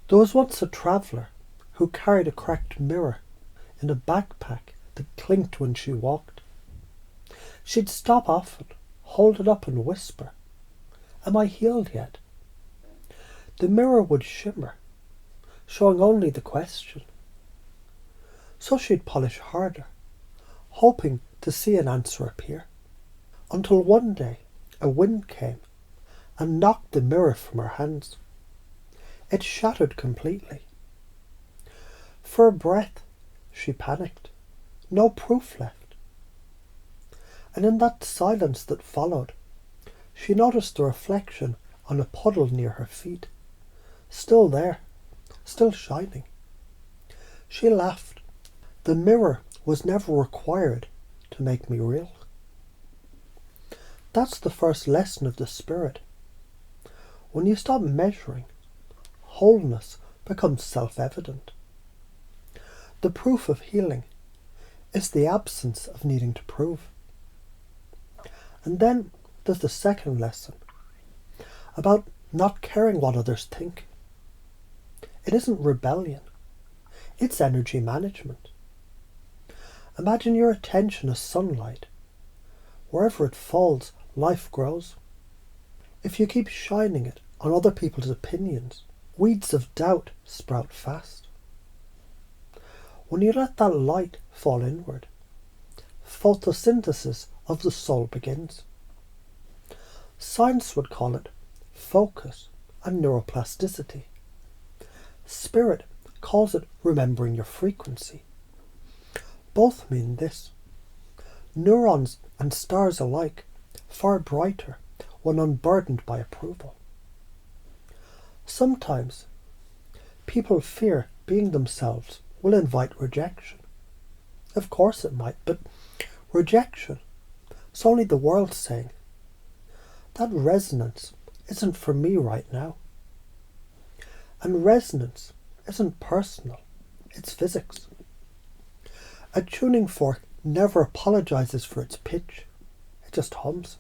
There was once a traveller who carried a cracked mirror in a backpack that clinked when she walked. She'd stop often, hold it up and whisper, "Am I healed yet?" The mirror would shimmer, showing only the question. So she'd polish harder, hoping to see an answer appear, until one day a wind came and knocked the mirror from her hands. It shattered completely. For a breath, she panicked. No proof left. And in that silence that followed, she noticed the reflection on a puddle near her feet. Still there, still shining. She laughed. The mirror was never required to make me real. That's the first lesson of the Spirit. When you stop measuring, wholeness becomes self-evident. The proof of healing is the absence of needing to prove. And then there's the second lesson, about not caring what others think. It isn't rebellion, it's energy management. Imagine your attention as sunlight. Wherever it falls, life grows. If you keep shining it on other people's opinions, weeds of doubt sprout fast. When you let that light fall inward, photosynthesis of the soul begins. Science would call it focus and neuroplasticity. Spirit calls it remembering your frequency. Both mean this: neurons and stars alike, far brighter when unburdened by approval. Sometimes people fear being themselves will invite rejection. Of course it might, but rejection is only the world saying, that resonance isn't for me right now. And resonance isn't personal, it's physics. A tuning fork never apologizes for its pitch, it just hums.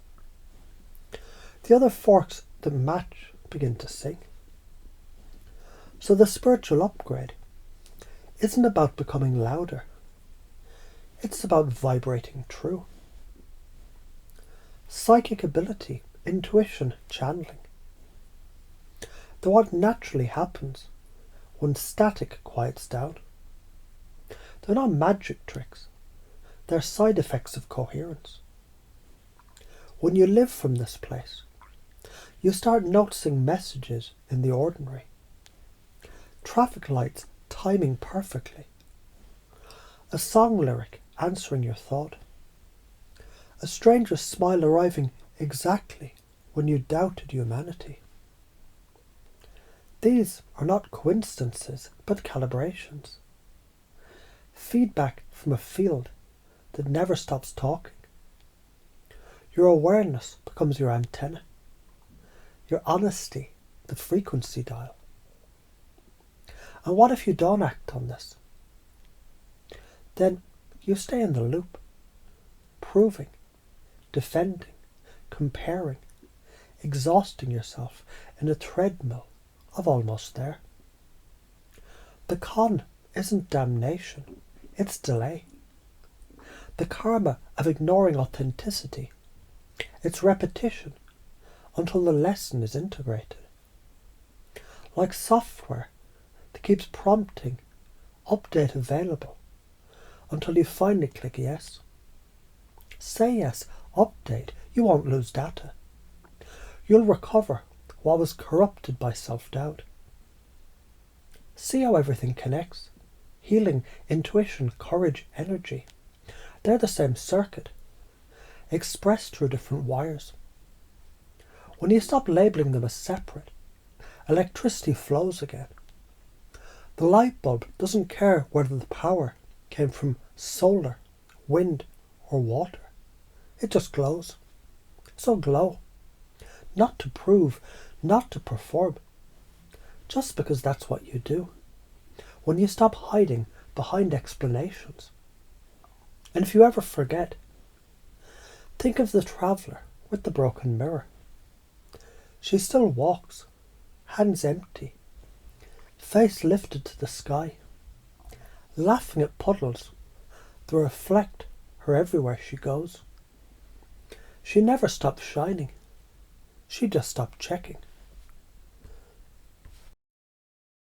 The other forks that match begin to sing. So the spiritual upgrade isn't about becoming louder, it's about vibrating true. Psychic ability, intuition, channeling. They're what naturally happens when static quiets down. They're not magic tricks, they're side effects of coherence. When you live from this place, you start noticing messages in the ordinary. Traffic lights timing perfectly. A song lyric answering your thought. A stranger's smile arriving exactly when you doubted humanity. These are not coincidences, but calibrations. Feedback from a field that never stops talking. Your awareness becomes your antenna. Your honesty, the frequency dial. And what if you don't act on this? Then you stay in the loop, proving, defending, comparing, exhausting yourself in a treadmill of almost there. The con isn't damnation, it's delay. The karma of ignoring authenticity, it's repetition until the lesson is integrated. Like software that keeps prompting update available until you finally click yes. Say yes, update, you won't lose data. You'll recover what was corrupted by self-doubt. See how everything connects. Healing, intuition, courage, energy. They're the same circuit, expressed through different wires. When you stop labelling them as separate, electricity flows again. The light bulb doesn't care whether the power came from solar, wind, or water. It just glows. So glow. Not to prove, not to perform. Just because that's what you do. When you stop hiding behind explanations. And if you ever forget, think of the traveller with the broken mirror. She still walks, hands empty, face lifted to the sky, laughing at puddles that reflect her everywhere she goes. She never stopped shining, she just stopped checking.